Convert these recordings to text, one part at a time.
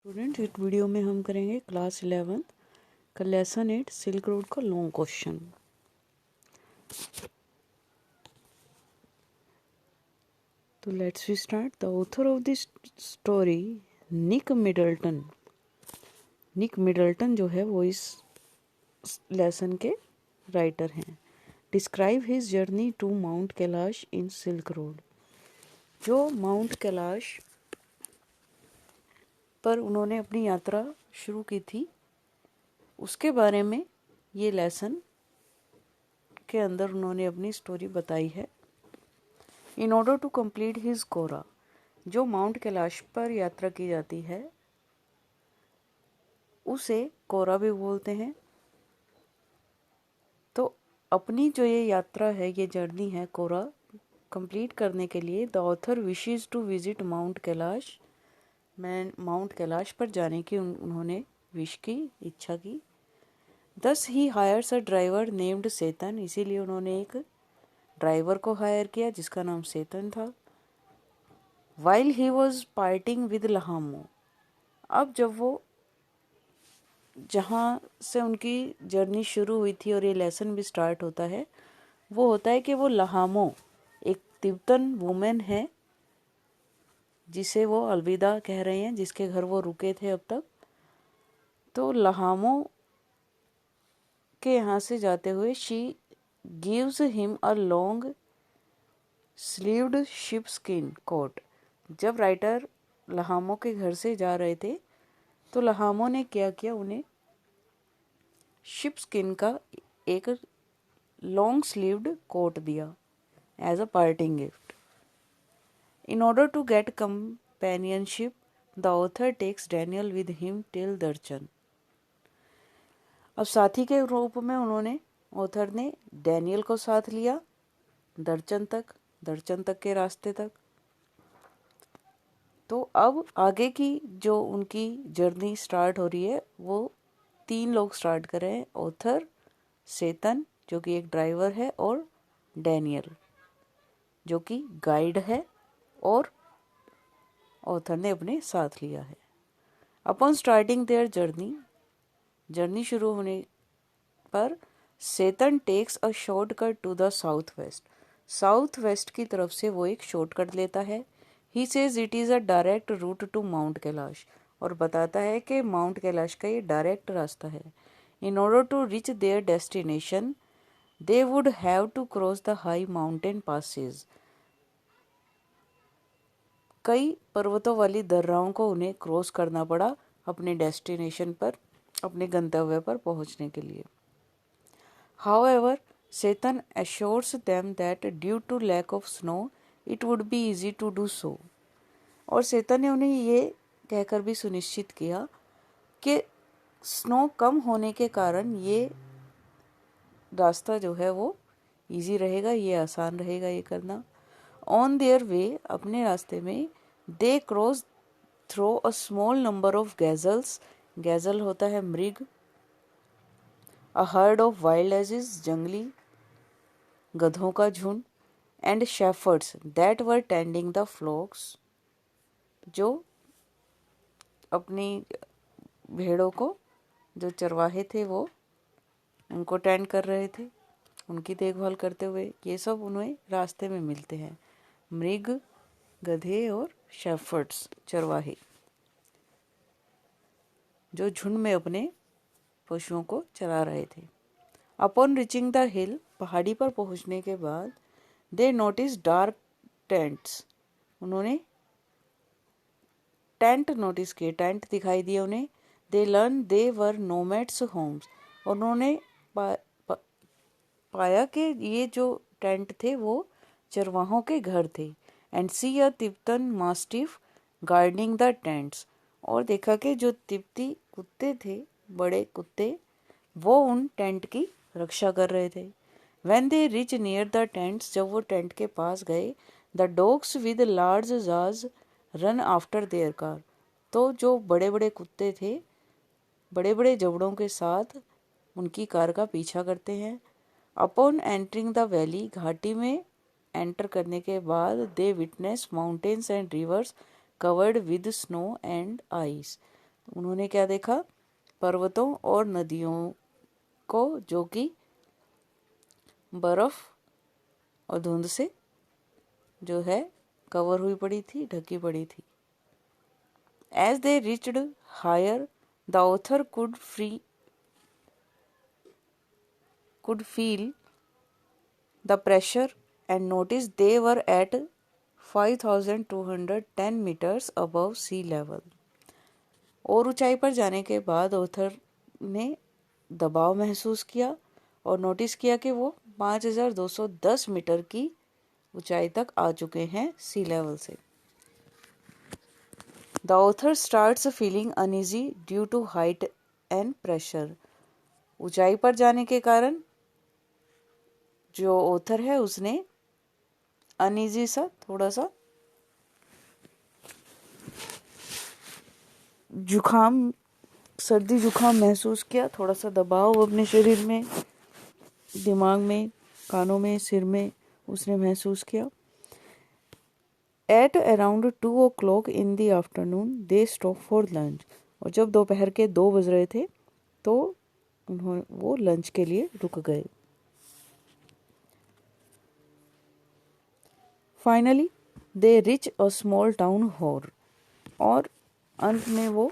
Student, इस video में हम करेंगे क्लास 11 का लेसन 8 सिल्क रोड का लॉन्ग क्वेश्चन। तो let's we start. The author of this story Nick Middleton जो है वो इस लेसन के राइटर हैं। Describe his journey to mount Kailash in silk road. जो माउंट कैलाश पर उन्होंने अपनी यात्रा शुरू की थी उसके बारे में ये लेसन के अंदर उन्होंने अपनी स्टोरी बताई है। In order to complete his kora, जो माउंट कैलाश पर यात्रा की जाती है उसे कोरा भी बोलते हैं। तो अपनी जो ये यात्रा है, ये जर्नी है कोरा कंप्लीट करने के लिए the author wishes to visit mount Kailash. मैं माउंट कैलाश पर जाने की उन्होंने विश की, इच्छा की। दस ही हायर्स अ ड्राइवर नेम्ड सेतन, इसीलिए उन्होंने एक ड्राइवर को हायर किया जिसका नाम सेतन था। While he was parting with Lhamo, अब जब वो जहाँ से उनकी जर्नी शुरू हुई थी और ये लेसन भी स्टार्ट होता है वो होता है कि वो लहामो एक तिब्बतन वुमेन है जिसे वो अलविदा कह रहे हैं, जिसके घर वो रुके थे अब तक। तो लहामो के यहाँ से जाते हुए she gives him a long sleeved sheep skin coat. जब राइटर लहामो के घर से जा रहे थे तो लहामो ने क्या किया, उन्हें शिप स्किन का एक लॉन्ग स्लीव्ड कोट दिया as a parting gift. In order to get companionship the author takes Daniel with him till Darchen. अब साथी के रूप में उन्होंने ऑथर ने डैनियल को साथ लिया दर्चन तक के रास्ते तक। तो अब आगे की जो उनकी जर्नी स्टार्ट हो रही है वो 3 लोग स्टार्ट कर रहे हैं, ऑथर, सेतन जो कि एक ड्राइवर है और डैनियल जो कि गाइड है और ऑथर ने अपने साथ लिया है। अपॉन स्टार्टिंग देयर जर्नी शुरू होने पर Tsetan takes a shortcut to the south west की तरफ से वो एक शॉर्टकट लेता है। He says it is a direct route to mount Kailash, और बताता है कि माउंट कैलाश का ये डायरेक्ट रास्ता है। In order to reach their destination they would have to cross the high mountain passes. कई पर्वतों वाली दर्राओं को उन्हें क्रॉस करना पड़ा अपने डेस्टिनेशन पर, अपने गंतव्य पर पहुंचने के लिए। However, Satan assures them that due to lack of snow, it would be easy to do so. और सेतन ने उन्हें ये कहकर भी सुनिश्चित किया कि स्नो कम होने के कारण ये रास्ता जो है वो इजी रहेगा, ये आसान रहेगा ये करना। ऑन देयर वे, अपने रास्ते में, they cross through a small number of gazelles, gazelle होता है मृग, a herd of wild asses, जंगली गधों का झुंड, and shepherds that were tending the flocks, जो अपनी भेड़ों को, जो चरवाहे थे वो उनको टेंड कर रहे थे, उनकी देखभाल करते हुए। ये सब उन्हें रास्ते में मिलते हैं, मृग, गधे और शेफर्ड्स, चरवाहे, जो झुंड में अपने पशुओं को चरा रहे थे। अपॉन रीचिंग द हिल, पहाड़ी पर पहुंचने के बाद, दे नोटिस डार्क टेंट्स, उन्होंने टेंट नोटिस किए, टेंट दिखाई दिए उन्हें। They learn they were nomads homes, और उन्होंने पाया कि ये जो टेंट थे वो चरवाहों के घर थे। And see a Tibetan mastiff guarding the tents, और देखा कि जो तिब्बती कुत्ते थे, बड़े कुत्ते, वो उन टेंट की रक्षा कर रहे थे। When they reach near the tents, जब वो टेंट के पास गए, the dogs with large jaws run after their car, तो जो बड़े बड़े कुत्ते थे बड़े बड़े जबड़ों के साथ उनकी कार का पीछा करते हैं। अपॉन एंटरिंग द वैली, घाटी में एंटर करने के बाद, they witness mountains and rivers covered with snow and ice, उन्होंने क्या देखा? पर्वतों और नदियों को जो कि बर्फ और धुंध से जो है कवर हुई पड़ी थी, ढकी पड़ी थी। As they reached higher, the author could feel the pressure and noticed they were at 5,210 meters above sea level. और ऊंचाई पर जाने के बाद ऑथर ने दबाव महसूस किया और नोटिस किया कि वो 5,210 मीटर की ऊंचाई तक आ चुके हैं सी लेवल से। The author starts feeling uneasy due to height and pressure. ऊंचाई पर जाने के कारण जो ऑथर है उसने अनईजी सा, थोड़ा सा जुखाम, सर्दी जुखाम महसूस किया, थोड़ा सा दबाव अपने शरीर में, दिमाग में, कानों में, सिर में उसने महसूस किया। At around 2 o'clock in the afternoon, they stopped for lunch. और जब दोपहर के 2 बज रहे थे तो वो लंच के लिए रुक गए। Finally, they reach a small town Hor. और अंत में वो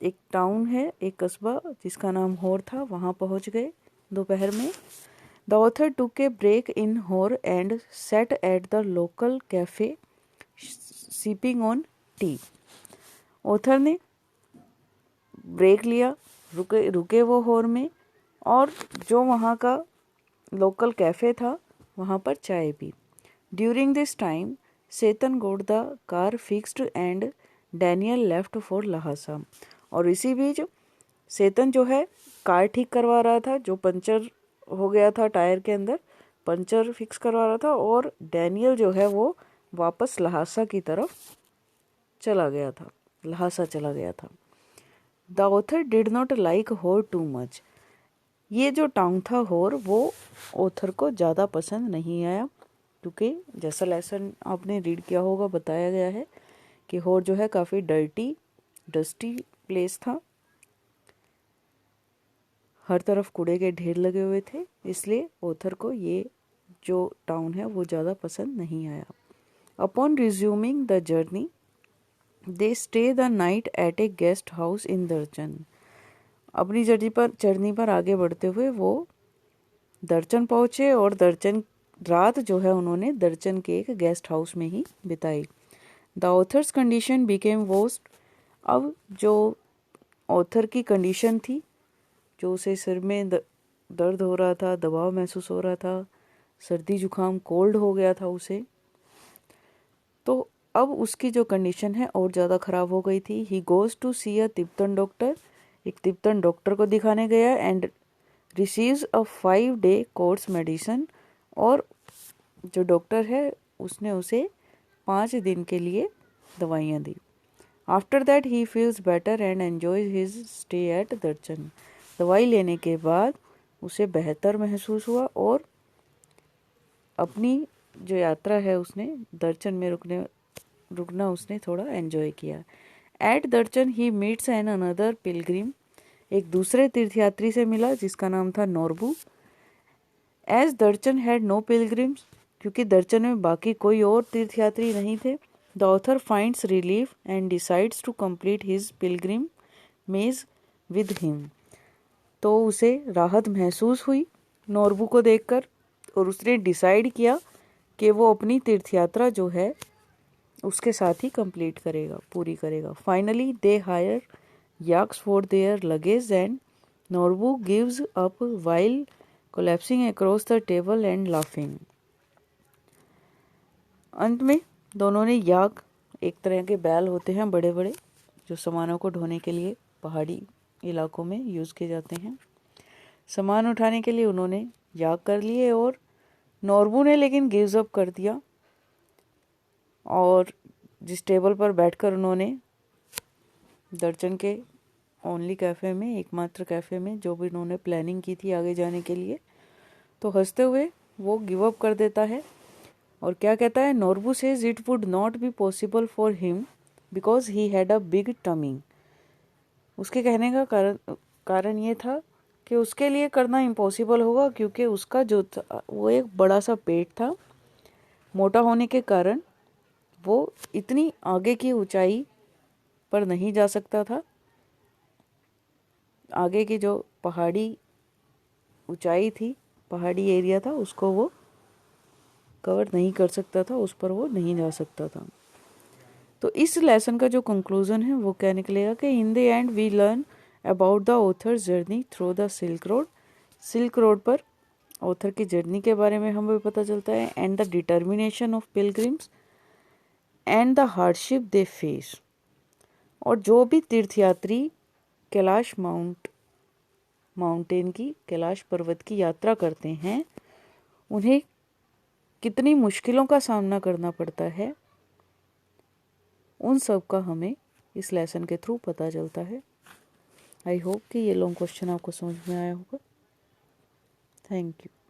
एक टाउन है, एक कस्बा जिसका नाम होर था, वहाँ पहुँच गए दोपहर में। The author took a break in Hor and sat at the local cafe sipping on tea. Author ने ब्रेक लिया, रुके वो होर में और जो वहाँ का लोकल कैफ़े था वहाँ पर चाय P. During this time, Setan got the car fixed and Daniel left for Lhasa. और इसी बीच सेतन जो है कार ठीक करवा रहा था, जो पंचर हो गया था टायर के अंदर, पंचर फिक्स करवा रहा था, और डैनियल जो है वो वापस लहासा की तरफ चला गया था, लहासा चला गया था। The author did not like होर टू मच। ये जो टाउन था होर, वो ऑथर को ज़्यादा पसंद नहीं आया, क्योंकि जैसा लेसन आपने रीड किया होगा बताया गया है कि होर जो है काफ़ी डस्टी प्लेस था, हर तरफ कूड़े के ढेर लगे हुए थे, इसलिए ऑथर को ये जो टाउन है वो ज़्यादा पसंद नहीं आया। Upon resuming the journey they stay the night at a guest house in Darchen. अपनी जर्नी पर आगे बढ़ते हुए वो दर्चन पहुँचे और दर्चन रात जो है उन्होंने दर्चन के एक गेस्ट हाउस में ही बिताई। The author's condition became worst. अब जो ऑथर की कंडीशन थी, जो उसे सिर में दर्द हो रहा था, दबाव महसूस हो रहा था, सर्दी जुकाम, कोल्ड हो गया था उसे, तो अब उसकी जो कंडीशन है और ज़्यादा ख़राब हो गई थी। He goes to see a Tibetan doctor. एक तिब्बतन डॉक्टर को दिखाने गया and receives a 5-day course medicine. और जो डॉक्टर है उसने उसे 5 दिन के लिए दवाइयाँ दी। After that he feels better and enjoys his stay at Darchen. दवाई लेने के बाद उसे बेहतर महसूस हुआ और अपनी जो यात्रा है उसने दर्चन में रुकना उसने थोड़ा एंजॉय किया। At Darchen he meets an another pilgrim. एक दूसरे तीर्थयात्री से मिला जिसका नाम था Norbu. As Darchen had no pilgrims, क्योंकि दर्चन में बाकी कोई और तीर्थयात्री नहीं थे, the author finds relief and decides to complete his pilgrimage with him. तो उसे राहत महसूस हुई नोरबू को देखकर और उसने डिसाइड किया कि वो अपनी तीर्थयात्रा जो है उसके साथ ही कंप्लीट करेगा, पूरी करेगा। Finally they hire yaks for their luggage and Norbu gives up while collapsing across the table and laughing. अंत में दोनों ने याक, एक तरह के बैल होते हैं बड़े बड़े जो सामानों को ढोने के लिए पहाड़ी इलाकों में यूज़ किए जाते हैं, सामान उठाने के लिए उन्होंने याक कर लिए और नोरबू ने लेकिन गिव्स अप कर दिया। और जिस टेबल पर बैठकर उन्होंने दर्चन के ओनली कैफ़े में, एकमात्र कैफ़े में जो भी उन्होंने प्लानिंग की थी आगे जाने के लिए, तो हंसते हुए वो गिव अप कर देता है और क्या कहता है, Norbu says it would not be possible for him because he had a big tummy. उसके कहने का कारण ये था कि उसके लिए करना इम्पॉसिबल होगा, क्योंकि उसका जो था वो एक बड़ा सा पेट था। मोटा होने के कारण वो इतनी आगे की ऊंचाई पर नहीं जा सकता था। आगे की जो पहाड़ी ऊंचाई थी, पहाड़ी एरिया था, उसको वो कवर नहीं कर सकता था, उस पर वो नहीं जा सकता था। तो इस लेसन का जो कंक्लूजन है वो क्या निकलेगा कि in the end we learn about the author's journey through the silk road. Silk road पर ऑथर की जर्नी के बारे में हमें पता चलता है, and the determination of pilgrims and the hardship they face. और जो भी तीर्थयात्री कैलाश माउंटेन की, कैलाश पर्वत की यात्रा करते हैं, उन्हें कितनी मुश्किलों का सामना करना पड़ता है, उन सब का हमें इस लेसन के थ्रू पता चलता है। आई होप कि ये लॉन्ग क्वेश्चन आपको समझ में आया होगा। Thank you.